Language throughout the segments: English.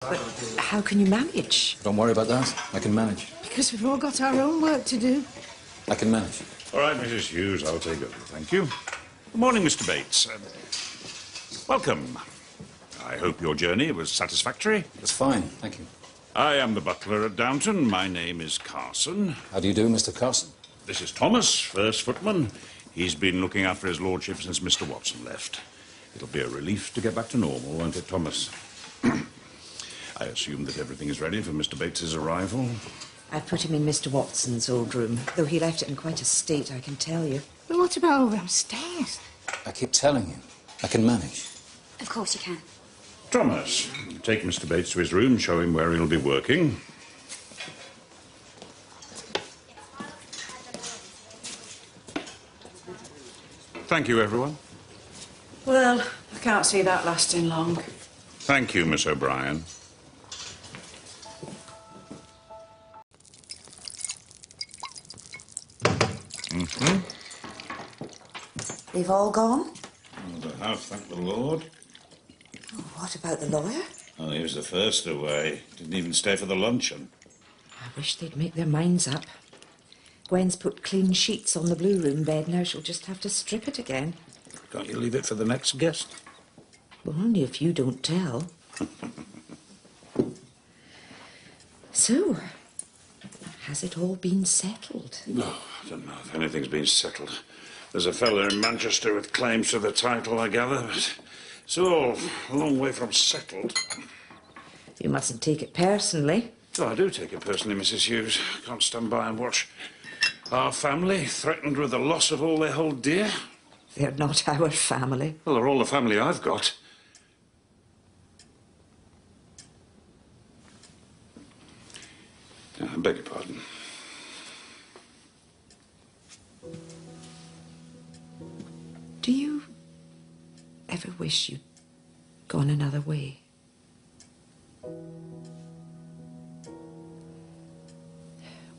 But how can you manage? Don't worry about that. I can manage. Because we've all got our own work to do. I can manage. All right, Mrs. Hughes, I'll take over. Thank you. Good morning, Mr. Bates. Welcome. I hope your journey was satisfactory. It's fine, thank you. I am the butler at Downton. My name is Carson. How do you do, Mr. Carson? This is Thomas, first footman. He's been looking after his lordship since Mr. Watson left. It'll be a relief to get back to normal, won't it, Thomas? I assume that everything is ready for Mr. Bates's arrival. I put him in Mr. Watson's old room, though he left it in quite a state, I can tell you. But what about over upstairs? I keep telling you, I can manage. Of course you can. Thomas, take Mr. Bates to his room, show him where he'll be working. Thank you, everyone. Well, I can't see that lasting long. Thank you, Miss O'Brien. They've all gone? Oh, they have, thank the Lord. Oh, what about the lawyer? Oh, he was the first away. Didn't even stay for the luncheon. I wish they'd make their minds up. Gwen's put clean sheets on the blue room bed. Now she'll just have to strip it again. Can't you leave it for the next guest? Well, only if you don't tell. So, has it all been settled? No, I don't know if anything's been settled. There's a fellow in Manchester with claims to the title, I gather, but it's all a long way from settled. You mustn't take it personally. Oh, I do take it personally, Mrs. Hughes. I can't stand by and watch our family threatened with the loss of all they hold dear. They're not our family. Well, they're all the family I've got. I beg your pardon. Do you ever wish you'd gone another way?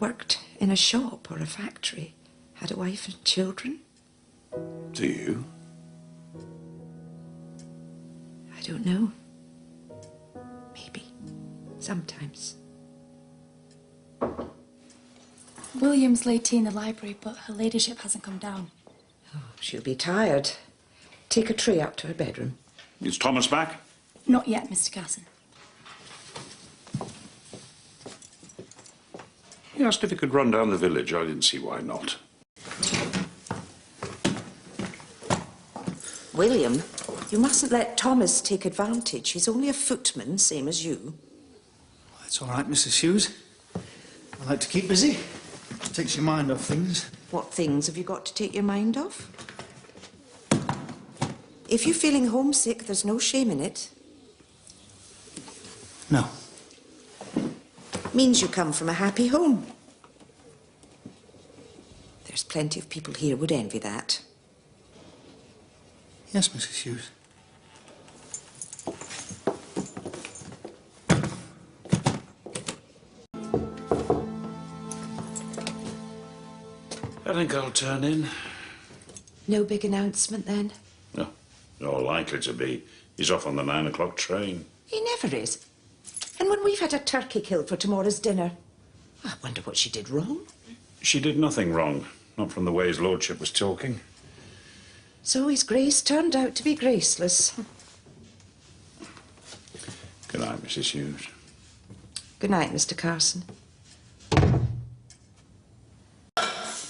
Worked in a shop or a factory, had a wife and children? Do you? I don't know. Maybe. Sometimes. William's laid tea in the library, but her ladyship hasn't come down. Oh, she'll be tired. Take a tray up to her bedroom. Is Thomas back? Not yet, Mr. Carson. He asked if he could run down the village. I didn't see why not. William, you mustn't let Thomas take advantage. He's only a footman, same as you. That's all right, Mrs. Hughes. I like to keep busy. It takes your mind off things. What things have you got to take your mind off? If you're feeling homesick, there's no shame in it. No. Means you come from a happy home. There's plenty of people here would envy that. Yes, Mrs. Hughes. I think I'll turn in. No big announcement, then? No, not likely to be. He's off on the 9 o'clock train. He never is. And when we've had a turkey killed for tomorrow's dinner, I wonder what she did wrong. She did nothing wrong, not from the way his lordship was talking. So his grace turned out to be graceless. Good night, Mrs. Hughes. Good night, Mr. Carson.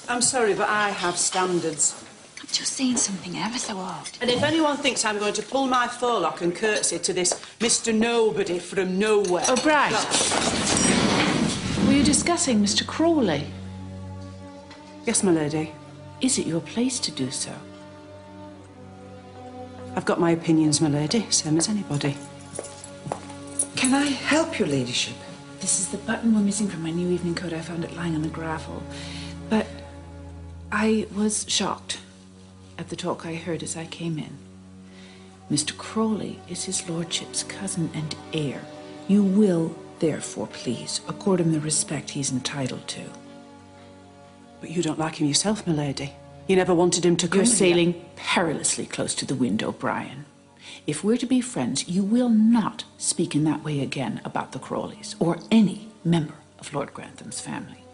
I'm sorry, but I have standards. I'm just saying something ever so odd. And if anyone thinks I'm going to pull my forelock and curtsy to this Mr. Nobody from nowhere... O'Brien, were you discussing Mr. Crawley? Yes, my lady. Is it your place to do so? I've got my opinions, my lady, same as anybody. Can I help your ladyship? This is the button we're missing from my new evening coat. I found it lying on the gravel. But I was shocked at the talk I heard as I came in. Mr. Crawley is his lordship's cousin and heir. You will, therefore, please, accord him the respect he's entitled to. But you don't like him yourself, my lady. You never wanted him to come You're here. sailing perilously close to the wind, O'Brien. If we're to be friends, you will not speak in that way again about the Crawleys or any member of Lord Grantham's family.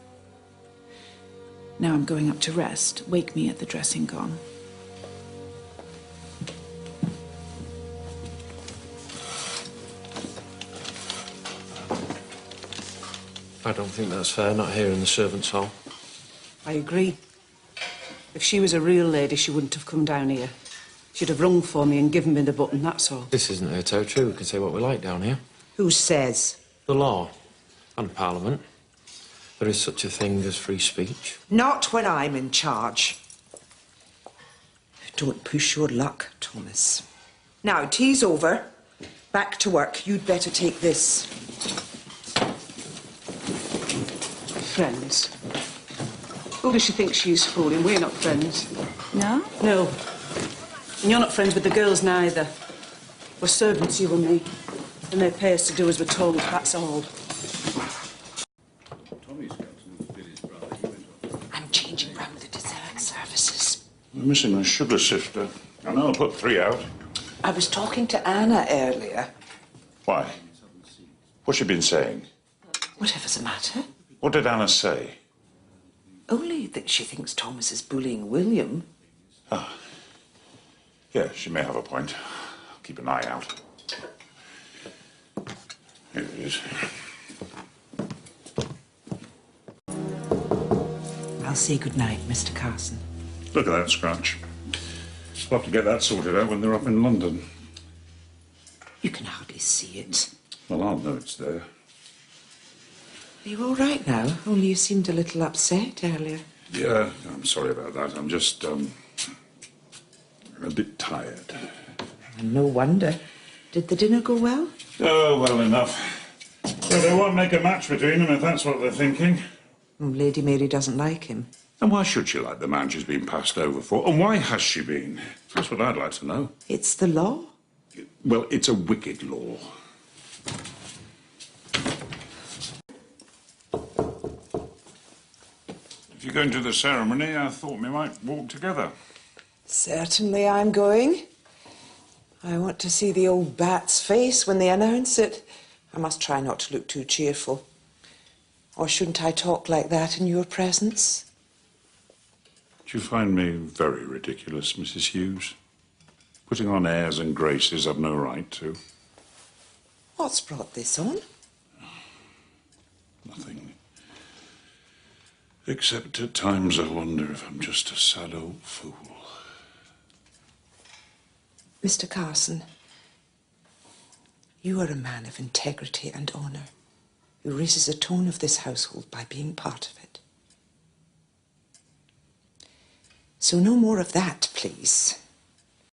Now I'm going up to rest. Wake me at the dressing gong. I don't think that's fair, not here in the servants' hall. I agree. If she was a real lady, she wouldn't have come down here. She'd have rung for me and given me the button, that's all. This isn't her territory. We can say what we like down here. Who says? The law and Parliament. There is such a thing as free speech. Not when I'm in charge. Don't push your luck, Thomas. Now, tea's over. Back to work. You'd better take this. Friends. Who does she think she's fooling? We're not friends. No? No. And you're not friends with the girls neither. We're servants, you and me. And they pay us to do as we're told, that's all. I'm changing round the dessert services. We're missing a sugar sifter. I know, I'll put 3 out. I was talking to Anna earlier. Why? What's she been saying? Whatever's the matter? What did Anna say? Only that she thinks Thomas is bullying William. Ah. Yeah, she may have a point. I'll keep an eye out. Here it is. I'll say good night, Mr. Carson. Look at that scratch. We'll have to get that sorted out when they're up in London. You can hardly see it. Well, I'll know it's there. Are you all right now? Only you seemed a little upset earlier. Yeah, I'm sorry about that. I'm just, a bit tired. And no wonder. Did the dinner go well? Oh, well enough. Well, they won't make a match between them if that's what they're thinking. Oh, Lady Mary doesn't like him. And why should she like the man she's been passed over for? And why has she been? That's what I'd like to know. It's the law. Well, it's a wicked law. If you're going to the ceremony, I thought we might walk together. Certainly I'm going. I want to see the old bat's face when they announce it. I must try not to look too cheerful. Or shouldn't I talk like that in your presence? Do you find me very ridiculous, Mrs. Hughes? Putting on airs and graces I've no right to. What's brought this on? Nothing. Except at times I wonder if I'm just a sad old fool. Mr. Carson, you are a man of integrity and honour who raises the tone of this household by being part of it. So no more of that, please.